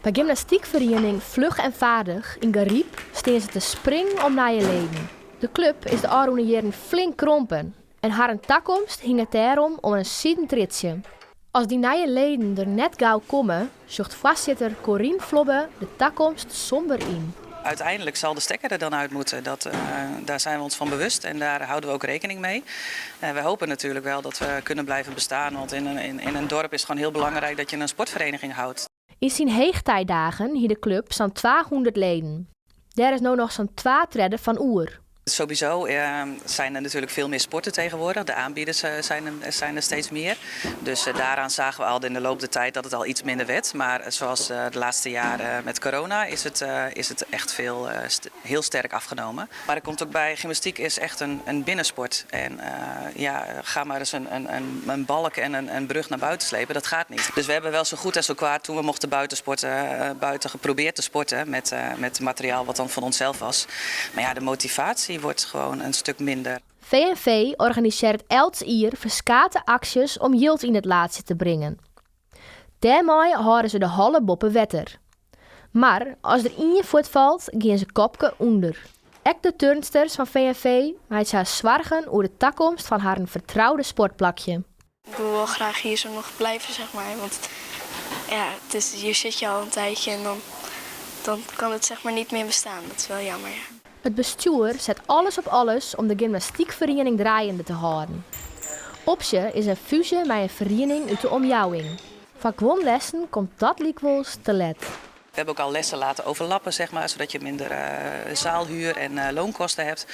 Bij gymnastiekvereniging Vlug en Vaardig in Gariep staan ze te springen om naar je leden. De club is de afgelopen jaren flink krompen en haar toekomst hing het daarom om een zijdentritje. Als die nieuwe leden er net gauw komen, zoekt voorzitter Corine Flobbe de toekomst somber in. Uiteindelijk zal de stekker er dan uit moeten. Daar zijn we ons van bewust en daar houden we ook rekening mee. We hopen natuurlijk wel dat we kunnen blijven bestaan, want in een dorp is het gewoon heel belangrijk dat je een sportvereniging houdt. In zijn heegtijdagen hier de club zo'n 200 leden. Daar is nu nog zo'n 2 tredden van oer. Sowieso zijn er natuurlijk veel meer sporten tegenwoordig. De aanbieders zijn er steeds meer. Dus daaraan zagen we al in de loop der tijd dat het al iets minder werd. Maar zoals de laatste jaren met corona is het echt heel sterk afgenomen. Maar er komt ook bij, gymnastiek is echt een binnensport. En ga maar eens een balk en een brug naar buiten slepen, dat gaat niet. Dus we hebben wel zo goed en zo kwaad toen we mochten buiten geprobeerd te sporten met materiaal wat dan van onszelf was. Maar ja, de motivatie wordt gewoon een stuk minder. VNV organiseert elk jaar verschillende acties om yield in het laatste te brengen. Daarmee houden ze de holle boppen wetter. Maar als er in je voet valt, gaan ze kopje onder. Ook de turnsters van VNV maakt haar zwargen over de toekomst van haar vertrouwde sportplakje. Ik wil wel graag hier zo nog blijven, zeg maar. Want ja, hier zit je al een tijdje en dan kan het zeg maar niet meer bestaan. Dat is wel jammer, ja. Het bestuur zet alles op alles om de gymnastiekvereniging draaiende te houden. Optie is een fusie met een vereniging uit de omjouwing. Van gewoon lessen komt dat likwijls te let. We hebben ook al lessen laten overlappen, zeg maar, zodat je minder zaalhuur en loonkosten hebt.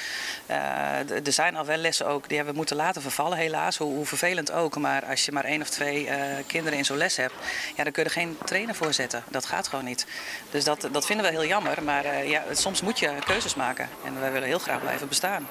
Er zijn al wel lessen ook die hebben we moeten laten vervallen, helaas. Hoe vervelend ook. Maar als je maar 1 of 2 kinderen in zo'n les hebt, ja, dan kun je er geen trainer voor zetten. Dat gaat gewoon niet. Dus dat vinden we heel jammer. Maar soms moet je keuzes maken. En wij willen heel graag blijven bestaan.